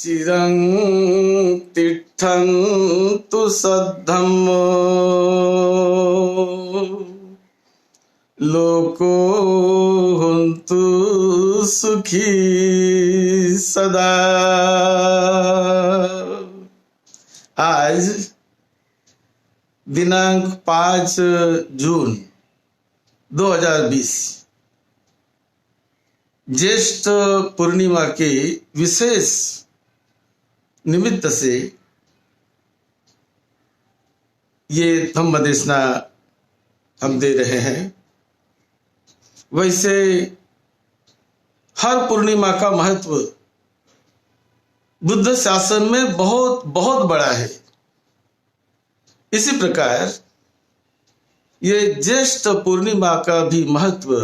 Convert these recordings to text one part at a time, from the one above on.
चिरं तिष्ठन्तु सद्धम्मो लोको हन्तु सुखी सदा। आज दिनांक 5 जून 2020 ज्येष्ठ पूर्णिमा के विशेष निमित्त से ये धम्म देशना हम दे रहे हैं। वैसे हर पूर्णिमा का महत्व बुद्ध शासन में बहुत बहुत बड़ा है। इसी प्रकार ये ज्येष्ठ पूर्णिमा का भी महत्व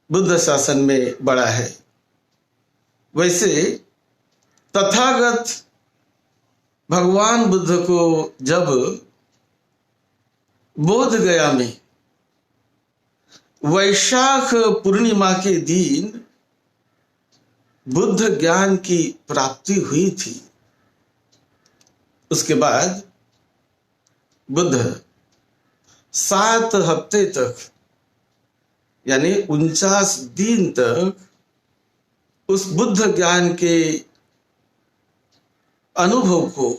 बुद्ध शासन में बड़ा है। वैसे तथागत भगवान बुद्ध को जब बोध गया में वैशाख पूर्णिमा के दिन बुद्ध ज्ञान की प्राप्ति हुई थी, उसके बाद बुद्ध 7 हफ्ते तक यानी 49 दिन तक उस बुद्ध ज्ञान के अनुभव को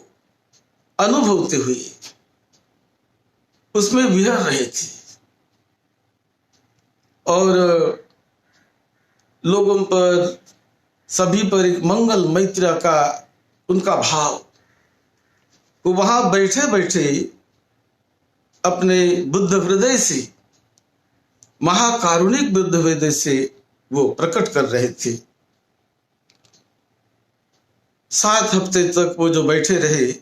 अनुभवते हुए उसमें विहर रहे थे और लोगों पर सभी पर एक मंगल मैत्री का उनका भाव, वो वहां बैठे बैठे अपने बुद्ध हृदय से, महाकारुणिक बुद्ध हृदय से वो प्रकट कर रहे थे। 7 हफ्ते तक वो जो बैठे रहे,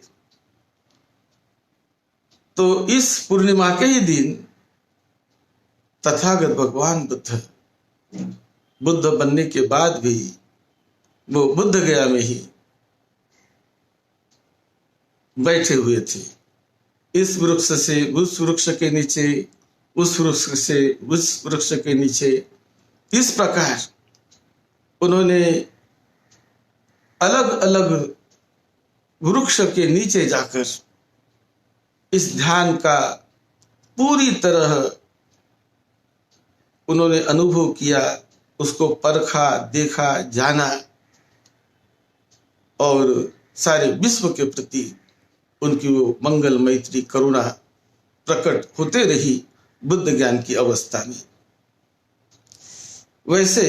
तो इस पूर्णिमा के ही दिन तथागत भगवान बुद्ध बनने के बाद भी वो बुद्ध गया में ही बैठे हुए थे। इस वृक्ष से उस वृक्ष के नीचे, उस वृक्ष से उस वृक्ष के नीचे, इस प्रकार उन्होंने अलग अलग वृक्ष के नीचे जाकर इस ध्यान का पूरी तरह उन्होंने अनुभव किया, उसको परखा, देखा, जाना और सारे विश्व के प्रति उनकी वो मंगल मैत्री करुणा प्रकट होते रही बुद्ध ज्ञान की अवस्था में। वैसे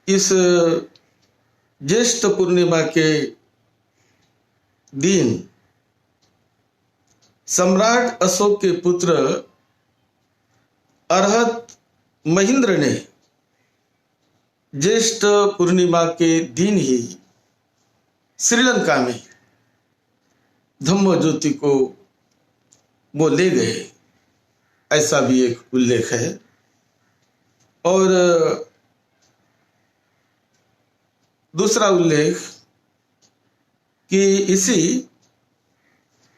इस ज्येष्ठ पूर्णिमा के दिन सम्राट अशोक के पुत्र अरहत महेंद्र ने ज्येष्ठ पूर्णिमा के दिन ही श्रीलंका में धम्म ज्योति को वो ले गए, ऐसा भी एक उल्लेख है। और दूसरा उल्लेख कि इसी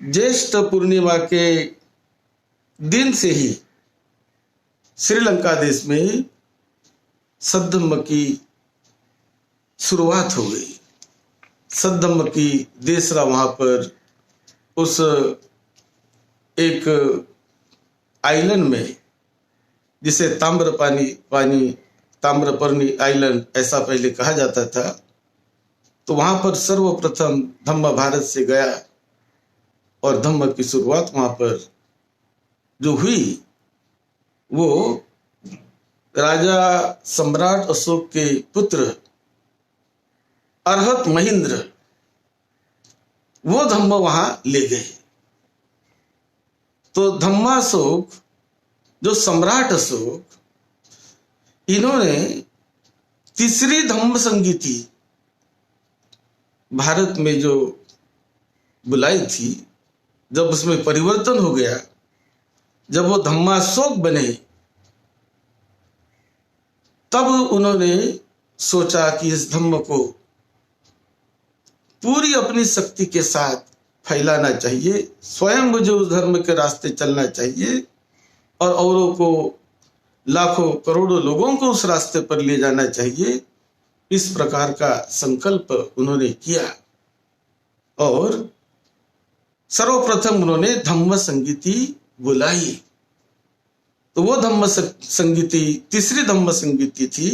ज्येष्ठ पूर्णिमा के दिन से ही श्रीलंका देश में सद्धम्म की शुरुआत हो गई। सद्धम्म की देशरा वहां पर उस एक आइलैंड में, जिसे ताम्रपर्णी आइलैंड ऐसा पहले कहा जाता था, तो वहां पर सर्वप्रथम धम्म भारत से गया और धम्म की शुरुआत वहां पर जो हुई वो राजा सम्राट अशोक के पुत्र अरहत महेंद्र वो धम्म वहां ले गए। तो धम्माशोक जो सम्राट अशोक, इन्होंने तीसरी धम्म संगीति भारत में जो बुलाई थी, जब उसमें परिवर्तन हो गया, जब वो धम्माशोक बने, तब उन्होंने सोचा कि इस धम्म को पूरी अपनी शक्ति के साथ फैलाना चाहिए, स्वयं मुझे उस धर्म के रास्ते चलना चाहिए और औरों को, लाखों करोड़ों लोगों को उस रास्ते पर ले जाना चाहिए। इस प्रकार का संकल्प उन्होंने किया और सर्वप्रथम उन्होंने धम्म संगीति बुलाई। तो वो धम्म संगीति, तीसरी धम्म संगीति थी,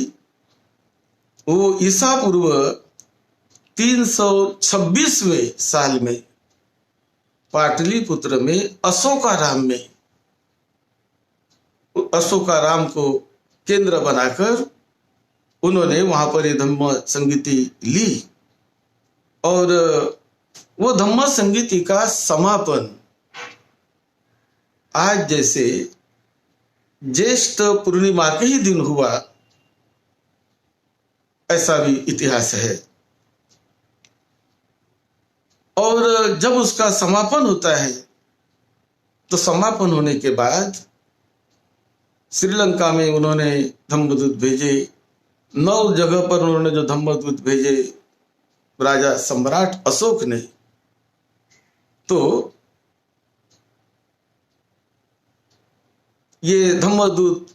वो ईसा पूर्व 326वें साल में पाटलिपुत्र में अशोकाराम में, अशोकाराम को केंद्र बनाकर उन्होंने वहां पर ये धम्म संगीति ली। और वो धम्म संगीति का समापन आज जैसे ज्येष्ठ पूर्णिमा के ही दिन हुआ, ऐसा भी इतिहास है। और जब उसका समापन होता है तो समापन होने के बाद श्रीलंका में उन्होंने धम्मदूत भेजे। 9 जगह पर उन्होंने जो धम्मदूत भेजे राजा सम्राट अशोक ने, तो ये धम्मदूत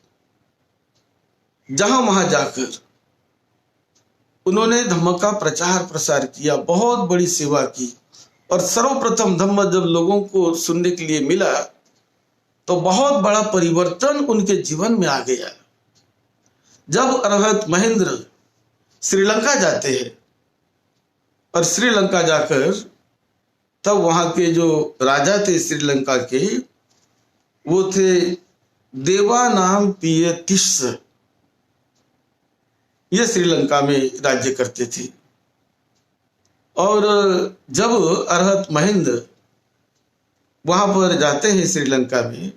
जहां वहां जाकर उन्होंने धम्म का प्रचार प्रसार किया, बहुत बड़ी सेवा की। और सर्वप्रथम धम्म जब लोगों को सुनने के लिए मिला तो बहुत बड़ा परिवर्तन उनके जीवन में आ गया। जब अरहत महेंद्र श्रीलंका जाते हैं और श्रीलंका जाकर तब वहां के जो राजा थे श्रीलंका के, वो थे देवानामपियतिस्स, ये श्रीलंका में राज्य करते थे। और जब अरहत महेंद्र वहां पर जाते हैं श्रीलंका में,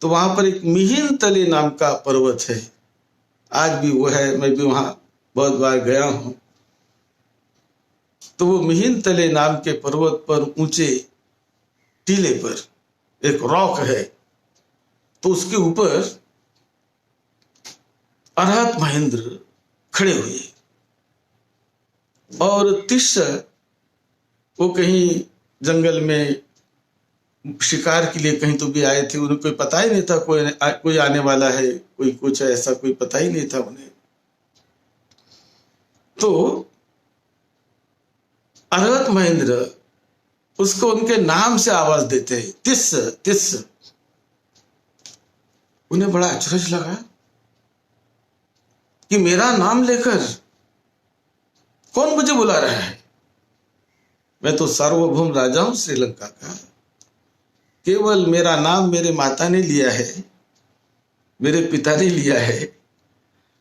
तो वहां पर एक मिहिनतले नाम का पर्वत है, आज भी वो है, मैं भी वहां बहुत बार गया हूं। तो वो मिहिनतले नाम के पर्वत पर ऊंचे टीले पर एक रॉक है, तो उसके ऊपर अरहत महेंद्र खड़े हुए। और तिस्स वो कहीं जंगल में शिकार के लिए कहीं तो भी आए थे, उन्हें कोई पता ही नहीं था कोई आने वाला है, कोई कुछ है, ऐसा कोई पता ही नहीं था उन्हें। तो अरहत महेंद्र उसको उनके नाम से आवाज देते हैं, तिस्स तिस्स। उन्हें बड़ा अचरज लगा कि मेरा नाम लेकर कौन मुझे बुला रहा है, मैं तो सार्वभौम राजा हूं श्रीलंका का, केवल मेरा नाम मेरे माता ने लिया है, मेरे पिता ने लिया है,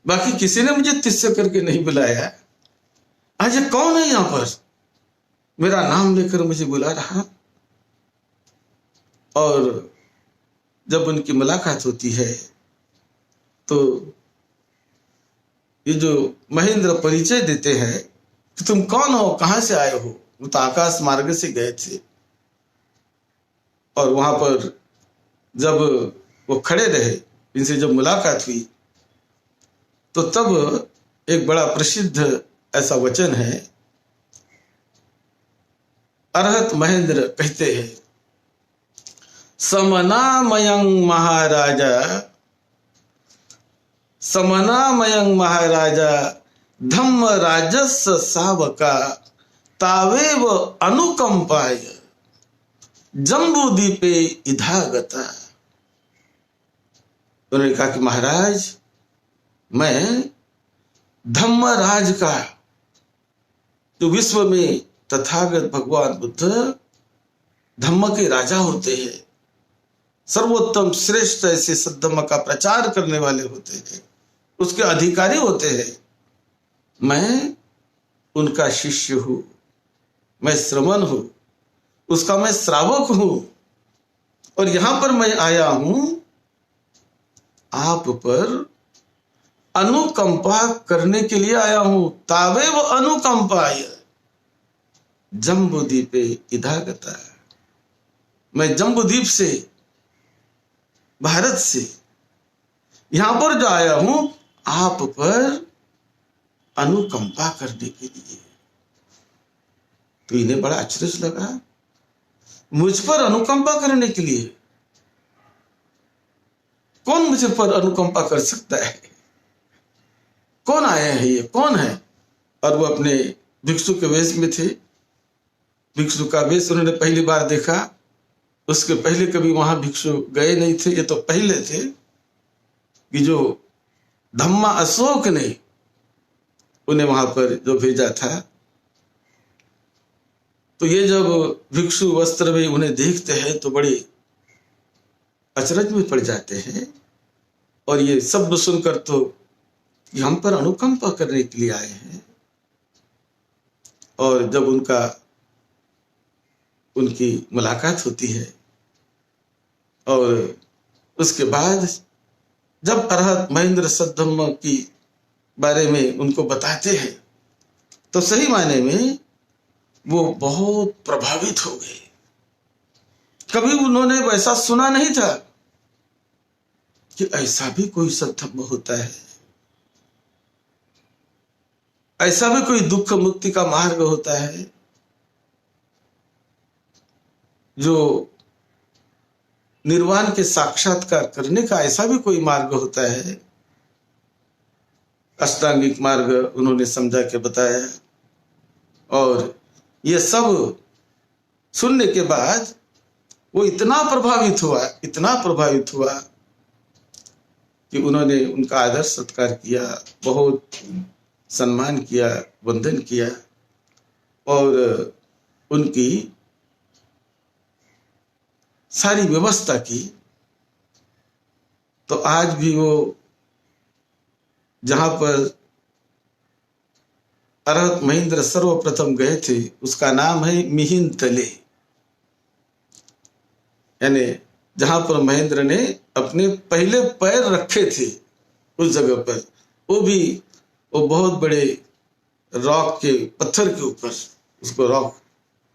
बाकी किसी ने मुझे तिस्स करके नहीं बुलाया। आज ये कौन है यहां पर मेरा नाम लेकर मुझे बुला रहा। और जब उनकी मुलाकात होती है तो ये जो महेंद्र परिचय देते हैं कि तुम कौन हो, कहां से आए हो। वो तो आकाश मार्ग से गए थे। और वहां पर जब वो खड़े रहे, इनसे जब मुलाकात हुई, तो तब एक बड़ा प्रसिद्ध ऐसा वचन है, अरहत महेंद्र कहते हैं, समनामयं महाराजा, समनामयं महाराजा धम्म राजस्व सावका तावेव अनुकंपाय जम्बूद्वीपे इधागता। उन्होंने कहा कि महाराज, मैं धम्मराज का, जो विश्व में तथागत भगवान बुद्ध धम्म के राजा होते हैं, सर्वोत्तम श्रेष्ठ ऐसे सद्धम्म का प्रचार करने वाले होते हैं, उसके अधिकारी होते हैं, मैं उनका शिष्य हूं, मैं श्रमण हूं, उसका मैं श्रावक हूं। और यहां पर मैं आया हूं आप पर अनुकंपा करने के लिए आया हूं। तावेव अनुकंपाय जम्बूद्वीपे इधागता। मैं जम्बूद्वीप से, भारत से यहां पर जो आया हूं आप पर अनुकंपा करने के लिए। तो इन्हें बड़ा आश्चर्य लगा, मुझ पर अनुकंपा करने के लिए कौन मुझे पर अनुकंपा कर सकता है, कौन आया है, ये कौन है। और वो अपने भिक्षु के वेश में थे। भिक्षु का वेश उन्होंने पहली बार देखा। उसके पहले कभी वहां भिक्षु गए नहीं थे। ये तो पहले थे कि जो धम्मा अशोक ने उन्हें वहां पर जो भेजा था। तो ये जब भिक्षु वस्त्र में उन्हें देखते हैं तो बड़े अचरज में पड़ जाते हैं। और ये शब्द सुनकर तो कि हम पर अनुकंपा करने के लिए आए हैं। और जब उनकी मुलाकात होती है और उसके बाद जब अरहत महेंद्र सद्धम्म की बारे में उनको बताते हैं तो सही मायने में वो बहुत प्रभावित हो गए। कभी उन्होंने वैसा सुना नहीं था कि ऐसा भी कोई सद्धम्म होता है, ऐसा भी कोई दुख मुक्ति का मार्ग होता है, जो निर्वाण के साक्षात्कार करने का ऐसा भी कोई मार्ग होता है। अष्टांगिक मार्ग उन्होंने समझा के बताया। और ये सब सुनने के बाद वो इतना प्रभावित हुआ कि उन्होंने उनका आदर सत्कार किया, बहुत सम्मान किया, वंदन किया और उनकी सारी व्यवस्था की। तो आज भी वो जहां पर अरहत महेंद्र सर्वप्रथम गए थे उसका नाम है मिहिन तले, यानी जहां पर महेंद्र ने अपने पहले पैर रखे थे उस जगह पर, वो बहुत बड़े रॉक के पत्थर के ऊपर,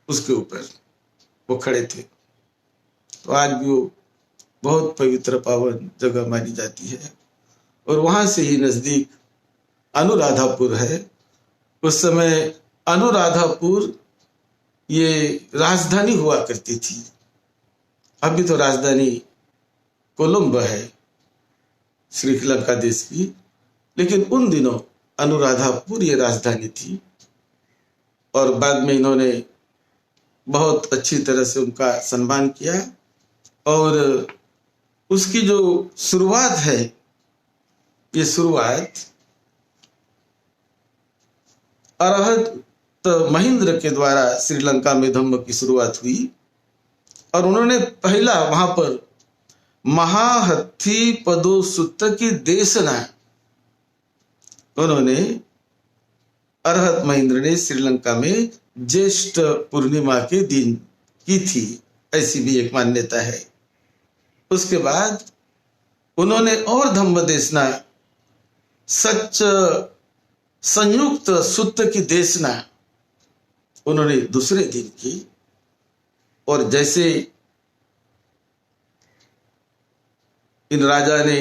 उसके ऊपर वो खड़े थे। तो आज भी वो बहुत पवित्र पावन जगह मानी जाती है। और वहां से ही नजदीक अनुराधापुर है। उस समय अनुराधापुर ये राजधानी हुआ करती थी। अभी तो राजधानी कोलंबो है श्रीलंका देश की, लेकिन उन दिनों अनुराधापुर ये राजधानी थी। और बाद में इन्होंने बहुत अच्छी तरह से उनका सम्मान किया। और उसकी जो शुरुआत है, ये शुरुआत अरहत महेंद्र के द्वारा श्रीलंका में धम्म की शुरुआत हुई। और उन्होंने पहला वहां पर महाहथी पदो सुत्त की देशना उन्होंने अरहत महेंद्र ने श्रीलंका में ज्येष्ठ पूर्णिमा के दिन की थी, ऐसी भी एक मान्यता है। उसके बाद उन्होंने और धम्म देशना सच संयुक्त सुत्त की देशना उन्होंने दूसरे दिन की। और जैसे इन राजा ने,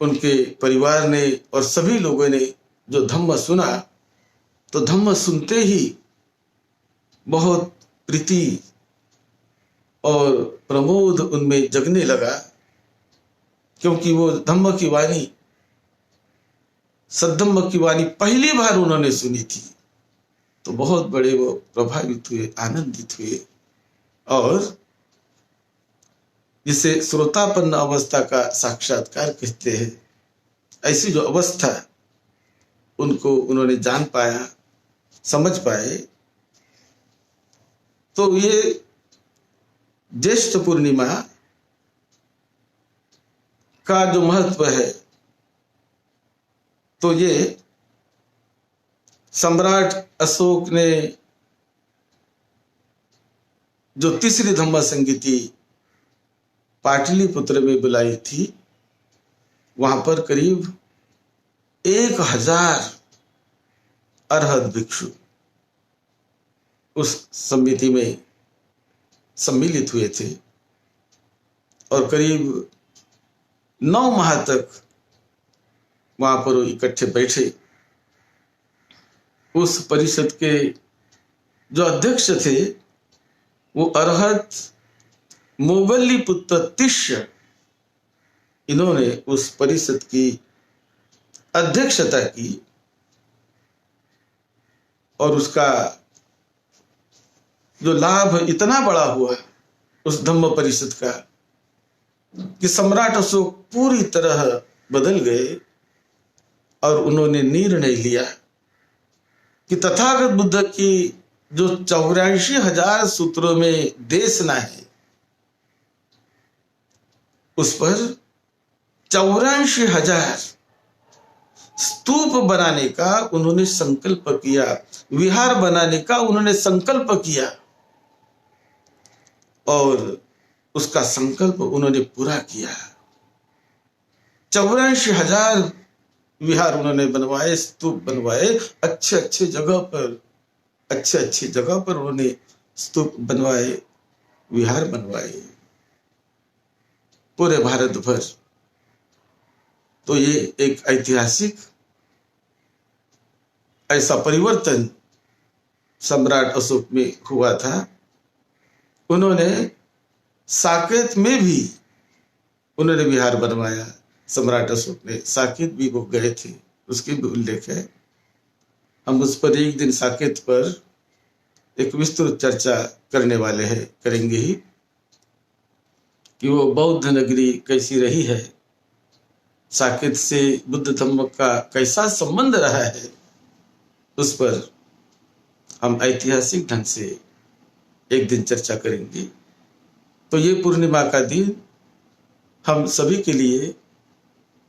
उनके परिवार ने और सभी लोगों ने जो धम्म सुना, तो धम्म सुनते ही बहुत प्रीति और प्रमोद उनमें जगने लगा, क्योंकि वो धम्म की वाणी, सद्धम्म की वाणी पहली बार उन्होंने सुनी थी। तो बहुत बड़े वो प्रभावित हुए, आनंदित हुए। और जिसे श्रोतापन्न अवस्था का साक्षात्कार कहते हैं, ऐसी जो अवस्था उनको उन्होंने जान पाया, समझ पाए। तो ये ज्येष्ठ पूर्णिमा का जो महत्व है, तो ये सम्राट अशोक ने जो तीसरी धम्म संगीति पाटलिपुत्र में बुलाई थी, वहां पर करीब 1000 अरहत भिक्षु उस समिति में सम्मिलित हुए थे। और करीब 9 माह तक वहां पर इकट्ठे बैठे। उस परिषद के जो अध्यक्ष थे वो अरहत मोगल्लीपुत्र तिष्य, इन्होंने उस परिषद की अध्यक्षता की। और उसका जो लाभ इतना बड़ा हुआ उस धम्म परिषद का कि सम्राट अशोक पूरी तरह बदल गए और उन्होंने निर्णय लिया कि तथागत बुद्ध की जो 84,000 सूत्रों में देशना है उस पर 84,000 स्तूप बनाने का उन्होंने संकल्प किया, विहार बनाने का उन्होंने संकल्प किया और उसका संकल्प उन्होंने पूरा किया। 84,000 विहार उन्होंने बनवाए, स्तूप बनवाए, अच्छे अच्छे जगह पर उन्होंने स्तूप बनवाए, विहार बनवाए पूरे भारत भर। तो ये एक ऐतिहासिक ऐसा परिवर्तन सम्राट अशोक में हुआ था। उन्होंने साकेत में भी उन्होंने विहार बनवाया। सम्राट अशोक ने साकेत भी वो गए थे, उसकी भी उल्लेख है। हम उस पर एक दिन साकेत पर एक विस्तृत चर्चा करने वाले हैं, करेंगे ही कि वो बौद्ध नगरी कैसी रही है, साकेत से बुद्ध धम्म का कैसा संबंध रहा है, उस पर हम ऐतिहासिक ढंग से एक दिन चर्चा करेंगे। तो ये पूर्णिमा का दिन हम सभी के लिए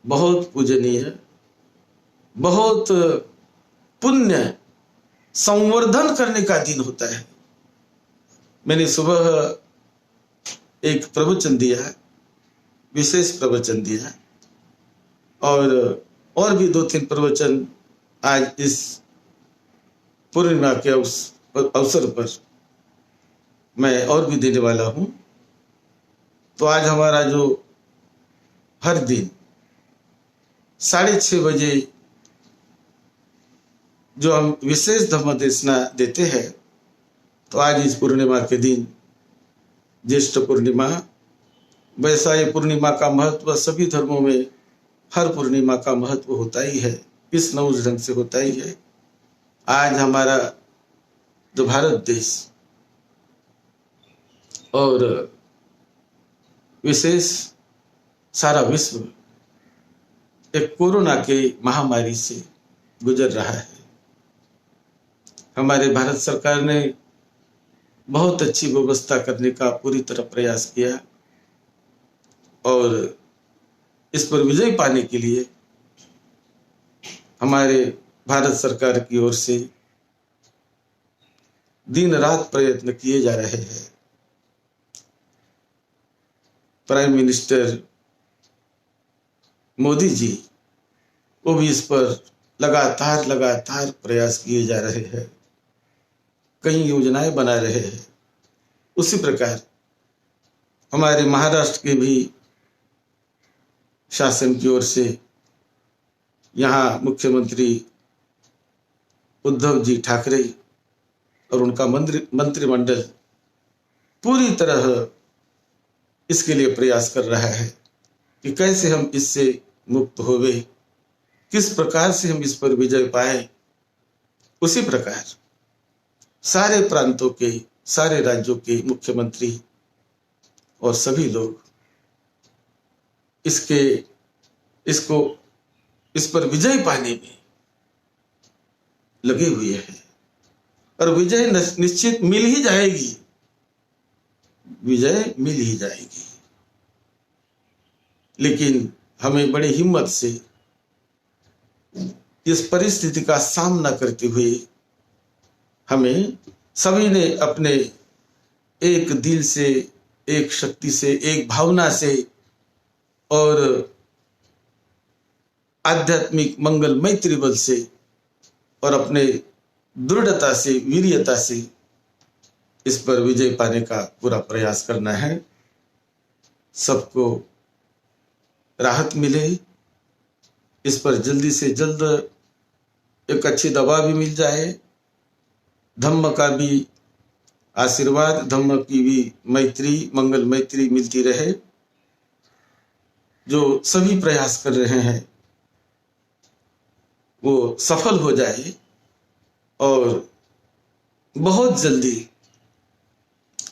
बहुत पूजनीय, बहुत पुण्य संवर्धन करने का दिन होता है। मैंने सुबह एक प्रवचन दिया, विशेष प्रवचन दिया और भी 2-3 प्रवचन आज इस पूर्णिमा के अवसर पर मैं और भी देने वाला हूं। तो आज हमारा जो हर दिन 6:30 बजे जो हम विशेष धम्म देशना देते हैं, तो आज इस पूर्णिमा के दिन ज्येष्ठ पूर्णिमा, वैसा ये पूर्णिमा का महत्व सभी धर्मों में हर पूर्णिमा का महत्व होता ही है, किस न उस ढंग से होता ही है। आज हमारा जो भारत देश और विशेष सारा विश्व एक कोरोना के महामारी से गुजर रहा है। हमारे भारत सरकार ने बहुत अच्छी व्यवस्था करने का पूरी तरह प्रयास किया और इस पर विजय पाने के लिए हमारे भारत सरकार की ओर से दिन रात प्रयत्न किए जा रहे हैं। प्राइम मिनिस्टर मोदी जी वो भी इस पर लगातार प्रयास किए जा रहे हैं, कई योजनाएं बना रहे हैं। उसी प्रकार हमारे महाराष्ट्र के भी शासन की ओर से यहाँ मुख्यमंत्री उद्धव जी ठाकरे और उनका मंत्रिमंडल पूरी तरह इसके लिए प्रयास कर रहा है कि कैसे हम इससे मुक्त होवे, किस प्रकार से हम इस पर विजय पाए। उसी प्रकार सारे प्रांतों के, सारे राज्यों के मुख्यमंत्री और सभी लोग इस पर विजय पाने में लगे हुए हैं और विजय निश्चित मिल ही जाएगी, विजय मिल ही जाएगी। लेकिन हमें बड़ी हिम्मत से इस परिस्थिति का सामना करते हुए हमें सभी ने अपने एक दिल से, एक शक्ति से, एक भावना से और आध्यात्मिक मंगल मैत्री बल से और अपने दृढ़ता से, वीर्यता से इस पर विजय पाने का पूरा प्रयास करना है। सबको राहत मिले, इस पर जल्दी से जल्द एक अच्छी दवा भी मिल जाए, धम्म का भी आशीर्वाद, धम्म की भी मैत्री, मंगल मैत्री मिलती रहे। जो सभी प्रयास कर रहे हैं वो सफल हो जाए और बहुत जल्दी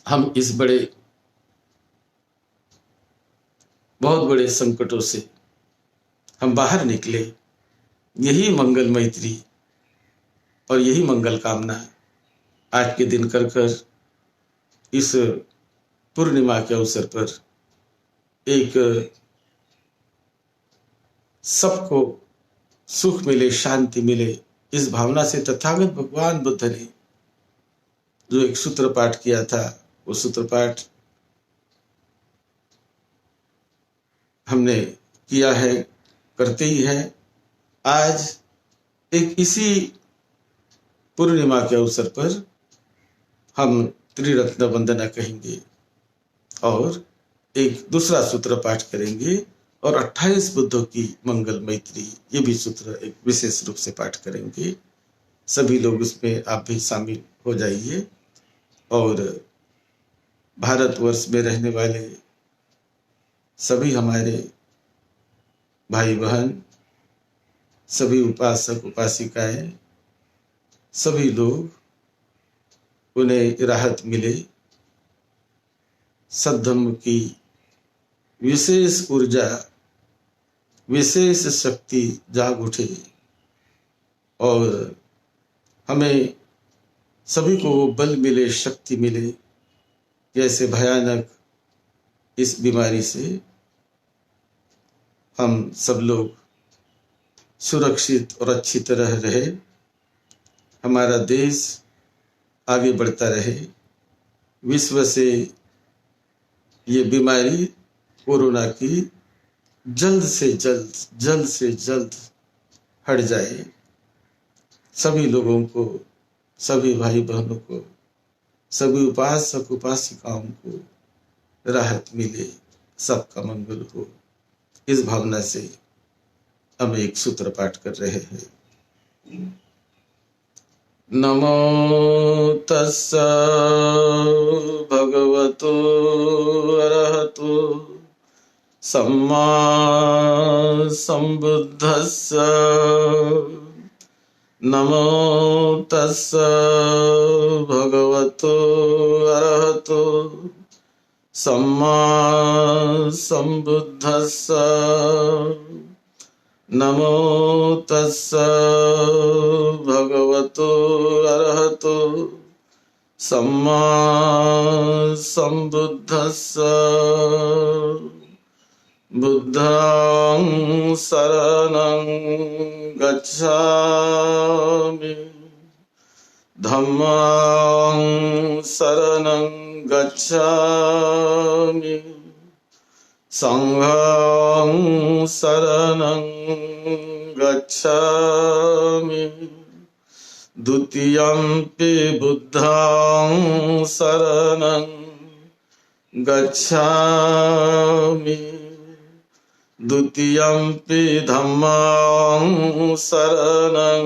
हम इस बहुत बड़े संकटों से हम बाहर निकले। यही मंगल मैत्री और यही मंगल कामना आज के दिन कर इस पूर्णिमा के अवसर पर एक सबको सुख मिले, शांति मिले, इस भावना से तथागत भगवान बुद्ध ने जो एक सूत्र पाठ किया था, वो सूत्र पाठ हमने किया है, करते ही है। आज एक इसी पूर्णिमा के अवसर पर हम त्रिरत्न वंदना कहेंगे और एक दूसरा सूत्र पाठ करेंगे और 28 बुद्धों की मंगल मैत्री, ये भी सूत्र एक विशेष रूप से पाठ करेंगे। सभी लोग उसमें आप भी शामिल हो जाइए और भारतवर्ष में रहने वाले सभी हमारे भाई बहन, सभी उपासक उपासिकाएं, सभी लोग, उन्हें राहत मिले, सद्धम्म की विशेष ऊर्जा, विशेष शक्ति जाग उठे और हमें सभी को वो बल मिले, शक्ति मिले कि ऐसे भयानक इस बीमारी से हम सब लोग सुरक्षित और अच्छी तरह रहे, हमारा देश आगे बढ़ता रहे, विश्व से ये बीमारी कोरोना की जल्द से जल्द हट जाए। सभी लोगों को, सभी भाई बहनों को, सभी उपासक उपासिकाओं को राहत मिले, सबका मंगल हो। इस भावना से हम एक सूत्र पाठ कर रहे हैं। नमो तस्स भगवतो अरहतो सम्मा संबुद्धस्स। नमो तस्स भगवतो अरहतो सम्मा संबुद्धस्स। नमो तस्स भगवतो अरहतो सम्मा संबुद्धस्स। बुद्धं शरणं गच्छामि, धम्मं शरणं गच्छामि, संघं शरणं गच्छामि, द्वितीयंपि बुद्धं शरणं गच्छामि, द्वितीयंपि धम्मं शरणं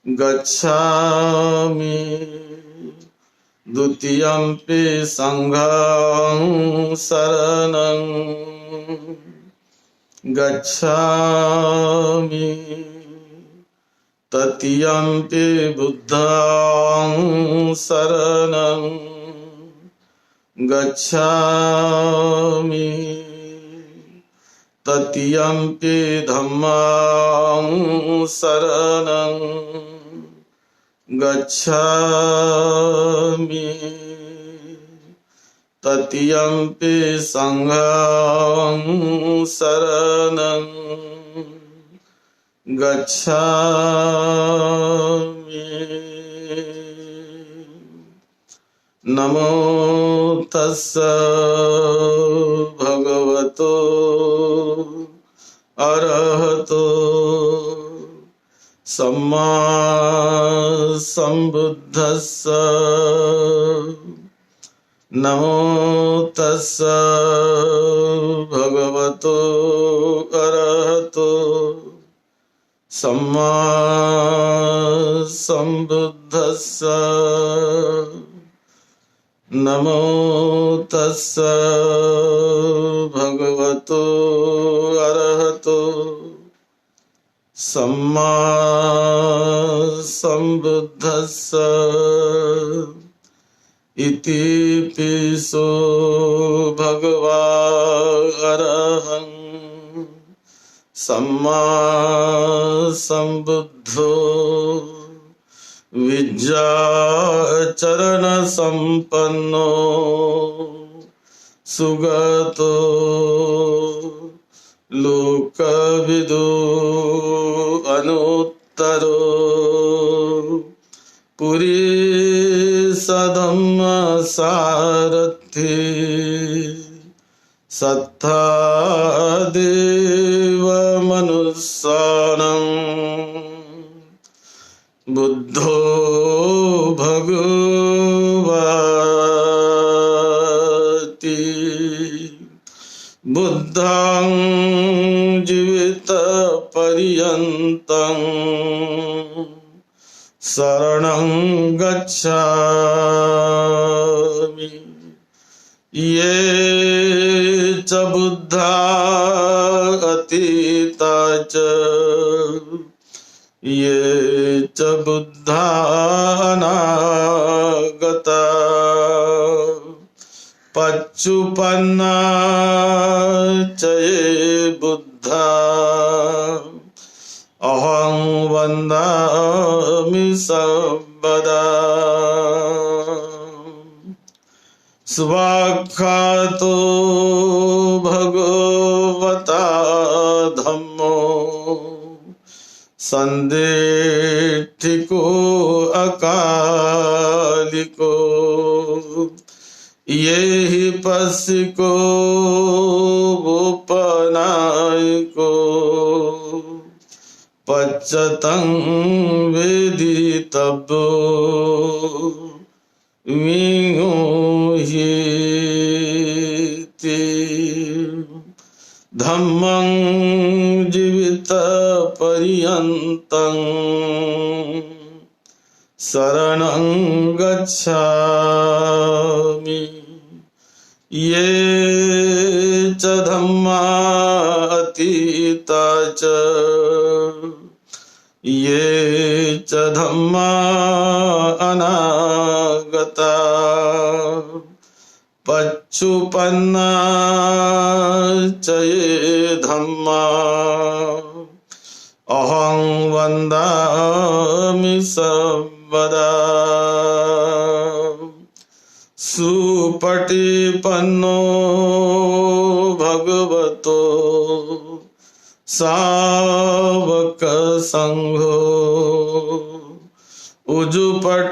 गच्छामि, द्वितीयंपि संघं शरणं गच्छामि, तृतीयंपि बुद्धं शरणं गच्छामि, तृतीयंपि धम्मं शरणं गच्छामि, तृतीयंपि संघं शरणं गच्छामि। नमो तस्स भगवतो अरहतो सम्मा संबुद्धस्स। नमो तस्स भगवतो अरहतो सम्मा संबुद्धस्स। नमो तस्स भगवतो अरहतो सम्मा सम्बुद्धस्स इति पिसो भगवारहं सम्मा सम्बुद्धो विद्याचरण संपन्नो सुगतो लोकविदु अनुत्तरो पुरीसधम्म सारथि सत्ता देव मनुष्याणां बुद्धो भगवति बुद्धं जीवित पर्यन्तं शरणं गच्छामि ये च बुद्धा अतीता च ये च बुद्धा अनागता पच्चुपन्ना च ये बुद्धा अहं वन्दामि सर्वदा स्वाख्यातो भगवता धम्मो संदेष्टिको अकालिको ये हि पस्सिको गोपनायको पच्चतं वेदितव्यो विमुह्येति धम्मं जीवित पर्यन्तं शरणं गच्छामि ये च धम्मा अतीता च ये च धम्मा अनागता पच्चुपन्ना च ये धम्मा अहं वन्दामि सर्वदा सुपटिपन्नो भगवतो सावक संघो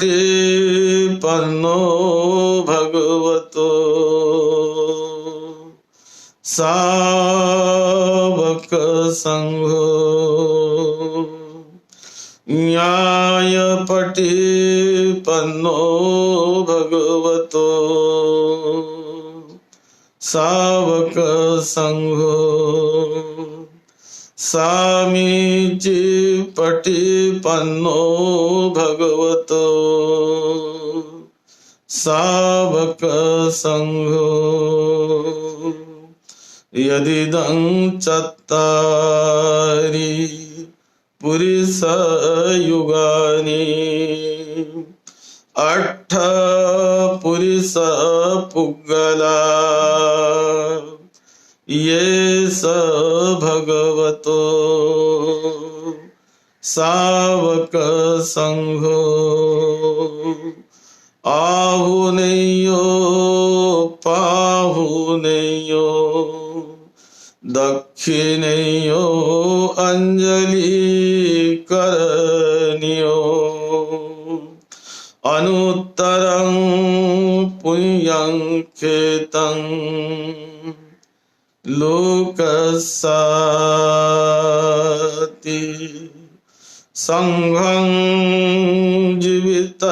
उजुपटिपन्नो भगवतो सावक संघो न्यायपटिपन्नो भगवतो सावक संघो सामीचिपटिपन्नो भगवतो सावक संघो यदिदं चत्तारि पुरुष युगानि अट्ठ पुरुष पुग्गला ये स भगवतो सावक संघो आहुनेयो पाहुनेयो दक्षिणेयो अंजलि करनियो अनुत्तरं पुण्यं खेतं लोकसाति संघं जीवित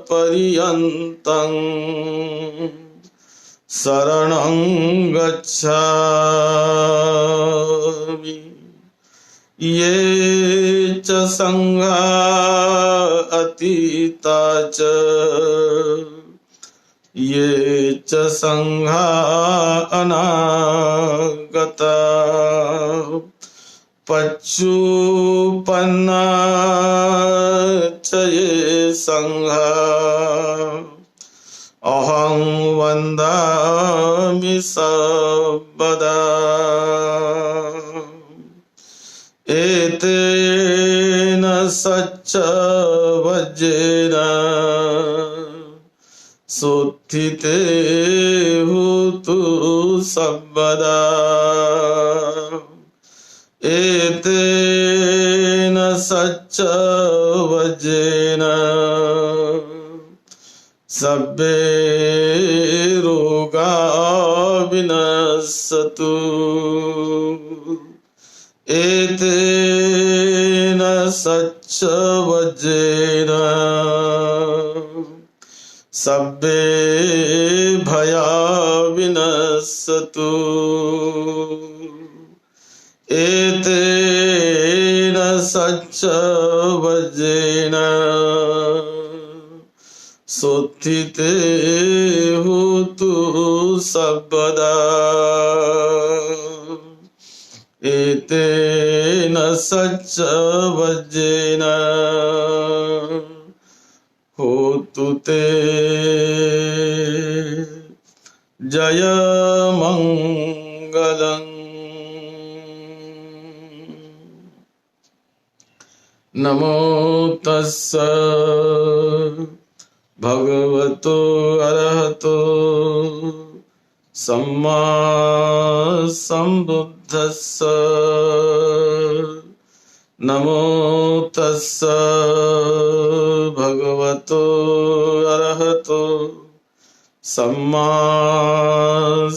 पर्यन्तं शरणं गच्छामि ये च संघा अतीता च ये च संघा अनागता पच्चुपन्ना गच्छये संघा अहं वन्दामि सर्वदा एतेन सच्च वज्रेण सोत्थिते हुतु सर्वदा एतेन सच्च वज्रेण सब्बे रोगा विनश्यतु एतेन सच्च वज्रेण सब्बे भया विनश्यतु एतेन सच्च वज्रेण सोत्थिते हुतु सर्वदा एतेन सच्च वज्रेण होतु ते जय मंगलम्। नमो तस्स भगवतो अरहतो सम्मा संबुद्धस्स नमो तस्स भगवतो अरहतो सम्मा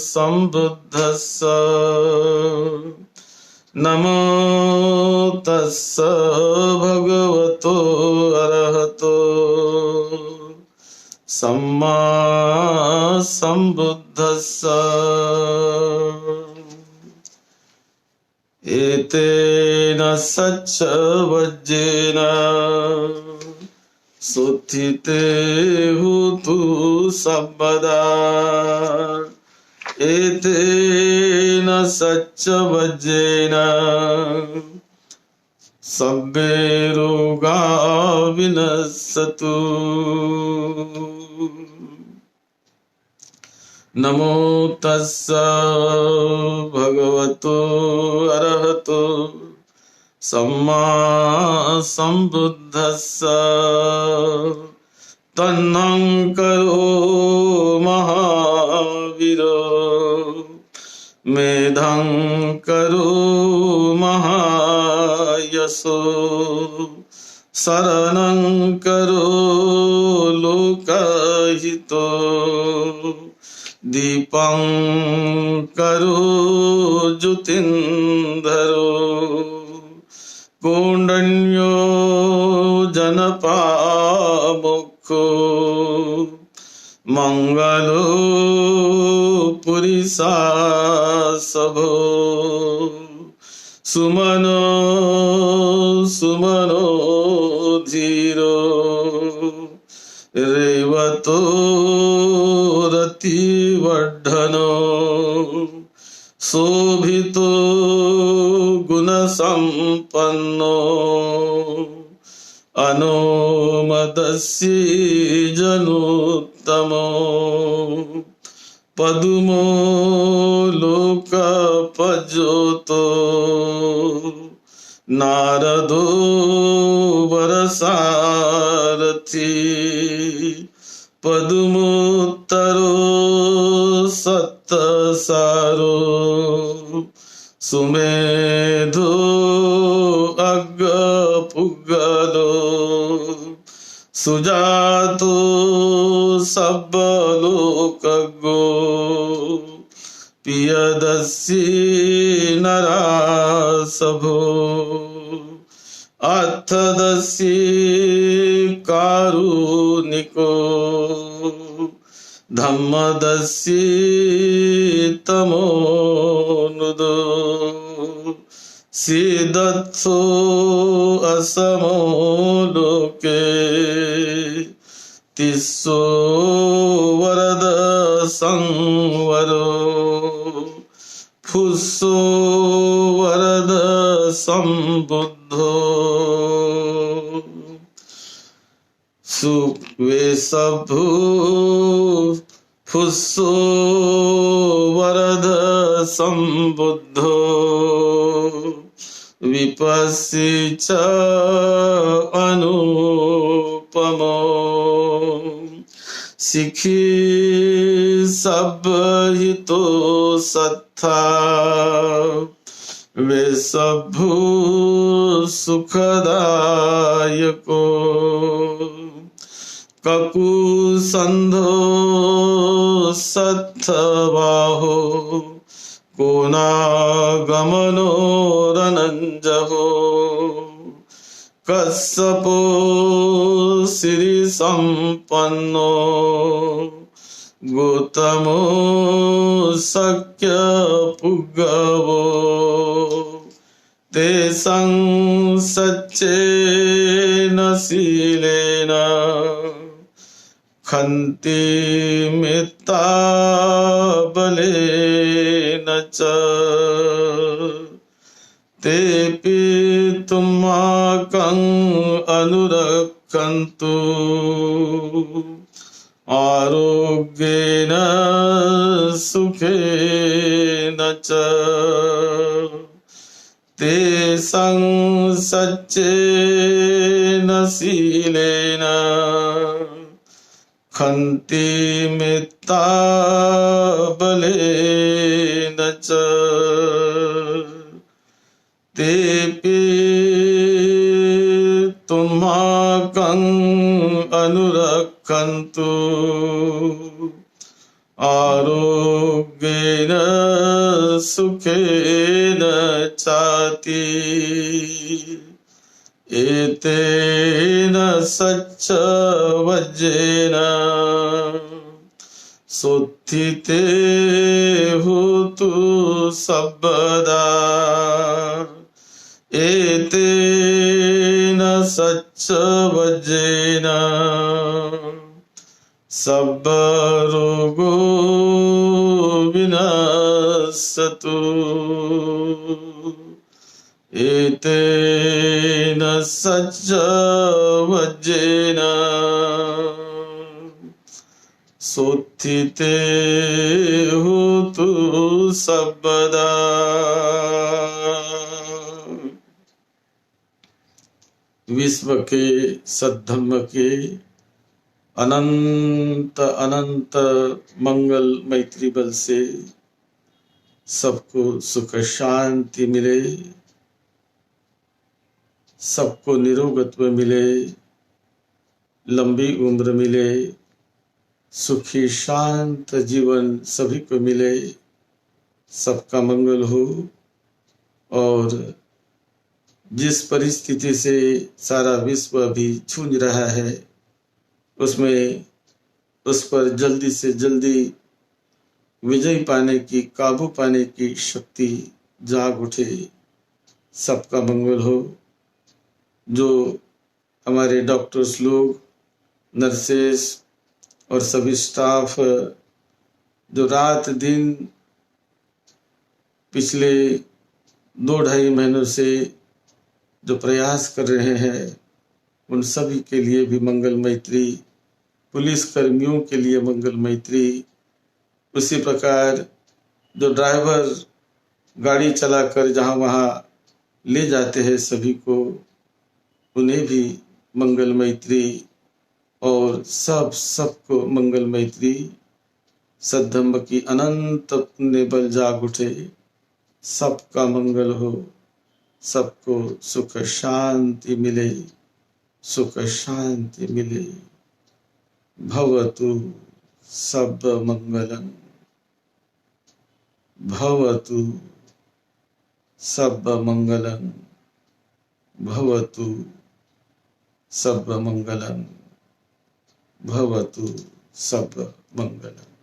संबुद्धस्स नमो तस्स भगवतो अरहतो सम्मा संबुद्धस्स एतेन सच्च वज्रेण सोत्थिते हुतु सर्वदा एतेन सच्च वज्रेण सब्बे रोगा विनश्यतु नमो तस्स भगवतो अरहतो सम्मा संबुद्धस्स तन्नं करो महावीरो मेधं करो महायशो शरणं करो लोकहितो दीपं करो ज्योतिन्धरो कौंडन्यो जनपामुखो मंगलो पुरीसासभो सुमनो सुमनो धीरो रेवतो रतिवर्धनो शोभितो गुणसम्पन्नो अनुमदस्यि जनुत्तमो पदुमो लोकपज्योतो नारदो वरसारथी पदुमोत्तरो सत्तसारो सुमेधो अग्गपुग्गलो सुजातो सब्बलोकगो पियदस्यि नरासभो अर्थदस्यि कारुणिको धम्मदस्यि तमोनुदो सिद्धत्सो असमो लोके तिस्सो वरद संवरो फुस्सो वरद संबुद्धो वे सभु फुस्सो वरद संबुद्धो विपस्सी च अनुपमो सिखी सब हितो सत्था वे सभु सुखदायको ककुसंधो सत्थबाहो कोनागमनो रनंजहो कश्यपो श्री संपन्नो गौतमो शक्य पुग्गवो तेषां सच्चेन शीलेन खन्ति मित्ता बलेन च तेपि तुमाकं अनुरक्षन्तु आरोग्येन सुखेन च तेषां सच्चेन शीलेन खन्ति मित्ता बलेन च तेपि तुमाकं अनुरक्षन्तु आरोग्येन सुखेन चाति एतेन सच्चवज्रेन सोत्थिते हुतु सर्वदा एतेन सच्चवज्रेन सर्वरोगो विनश्यतु एतेन सच्चवज्रेन सोत्थिते हुतु सर्वदा। विश्व के सद्धम्म के अनंत अनंत मंगल मैत्री बल से सबको सुख शांति मिले, सबको निरोगत्व मिले, लंबी उम्र मिले, सुखी शांत जीवन सभी को मिले, सबका मंगल हो। और जिस परिस्थिति से सारा विश्व अभी जूझ रहा है उसमें उस पर जल्दी से जल्दी विजय पाने की, काबू पाने की शक्ति जाग उठे, सबका मंगल हो। जो हमारे डॉक्टर्स लोग, नर्सेस और सभी स्टाफ जो रात दिन पिछले 2-2.5 महीनों से जो प्रयास कर रहे हैं उन सभी के लिए भी मंगल मैत्री, पुलिस कर्मियों के लिए मंगल मैत्री। उसी प्रकार जो ड्राइवर गाड़ी चलाकर जहाँ वहाँ ले जाते हैं सभी को, उन्हें भी मंगल मैत्री। और सबको मंगल मैत्री। सद्धम्म की अनंत पुण्य बल जाग उठे, सबका मंगल हो, सबको सुख शांति मिले, सुख शांति मिले। भवतु सब मंगलम, भवतु सब मंगलम, भवतु सब मंगलम, भवतु सब मंगलम।